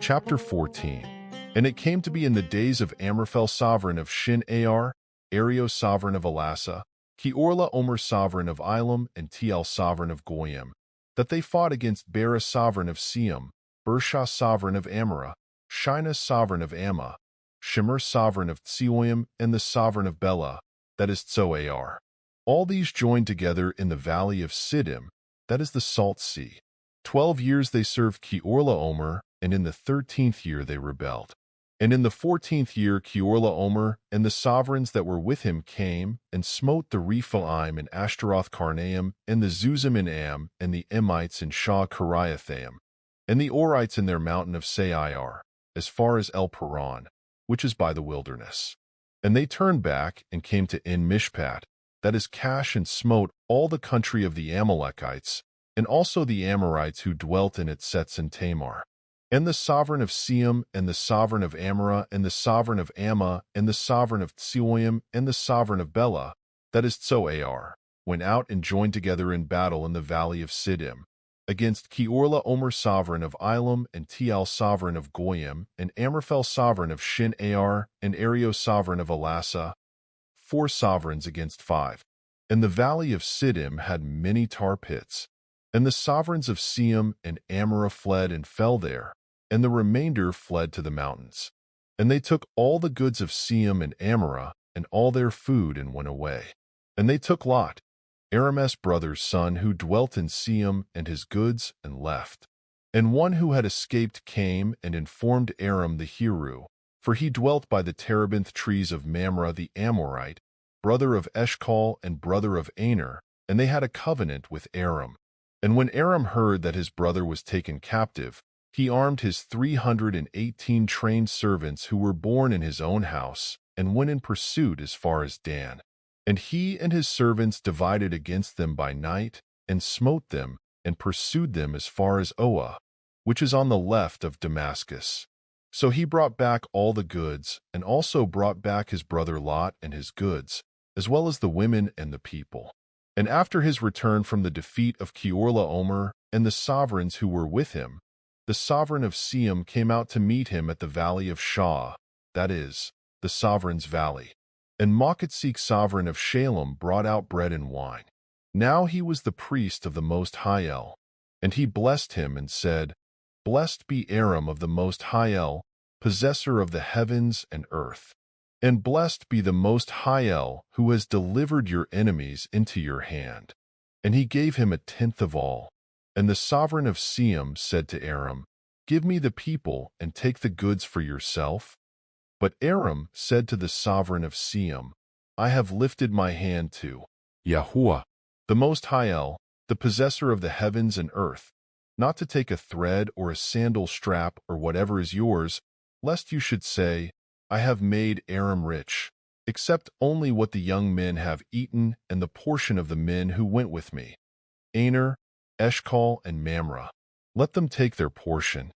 Chapter 14. And it came to be in the days of Amraphel sovereign of Shin-Ar, Areo sovereign of Elasa, Ki-Orla Omer sovereign of Elam, and Tiel sovereign of Goyim, that they fought against Bera sovereign of Siam, Bereshith sovereign of Amorah, Shina sovereign of Amma, Shemer sovereign of Tsioim, and the sovereign of Bela, that is Tsoar. All these joined together in the valley of Siddim, that is the Salt Sea. 12 years they served Ki-Orla Omer, and in the 13th year they rebelled. And in the 14th year Ki-Orla Omer and the sovereigns that were with him came and smote the Rephaim and Ashtaroth Karnaim, and the Zuzim in Am, and the Emites in Shah Kiriathaim, and the Orites in their mountain of Seir, as far as El Paran, which is by the wilderness. And they turned back and came to En Mishpat, that is Cash, and smote all the country of the Amalekites, and also the Amorites who dwelt in Etzets and Tamar. And the sovereign of Siam, and the sovereign of Amorah, and the sovereign of Amma, and the sovereign of Tsioim, and the sovereign of Bela, that is Tsoar, went out and joined together in battle in the valley of Siddim, against Ki-Orla Omer sovereign of Elam, and Tiel sovereign of Goyim, and Amraphel sovereign of Shin-Ar, and Areo sovereign of Elasa, 4 sovereigns against 5. And the valley of Siddim had many tar pits. And the sovereigns of Siam and Amorah fled and fell there, and the remainder fled to the mountains. And they took all the goods of Siam and Amorah, and all their food, and went away. And they took Lot, Aram's brother's son, who dwelt in Siam, and his goods, and left. And one who had escaped came and informed Aram the Heru, for he dwelt by the terebinth trees of Mamre the Amorite, brother of Eshcol and brother of Aner, and they had a covenant with Aram. And when Aram heard that his brother was taken captive, he armed his 318 trained servants who were born in his own house, and went in pursuit as far as Dan. And he and his servants divided against them by night, and smote them, and pursued them as far as Oah, which is on the left of Damascus. So he brought back all the goods, and also brought back his brother Lot and his goods, as well as the women and the people. And after his return from the defeat of Ki-Orla Omer and the sovereigns who were with him, the sovereign of Siam came out to meet him at the valley of Shah, that is, the sovereign's valley. And Melchizedek sovereign of Shalem brought out bread and wine. Now he was the priest of the Most High El, and he blessed him and said, Blessed be Aram of the Most High El, possessor of the heavens and earth. And blessed be the Most High El, who has delivered your enemies into your hand. And he gave him 1/10 of all. And the sovereign of Siam said to Aram, Give me the people, and take the goods for yourself. But Aram said to the sovereign of Siam, I have lifted my hand to YAHUAH, the Most High El, the possessor of the heavens and earth, not to take a thread or a sandal strap or whatever is yours, lest you should say, I have made Aram rich, except only what the young men have eaten and the portion of the men who went with me, Aner, Eshcol, and Mamre. Let them take their portion,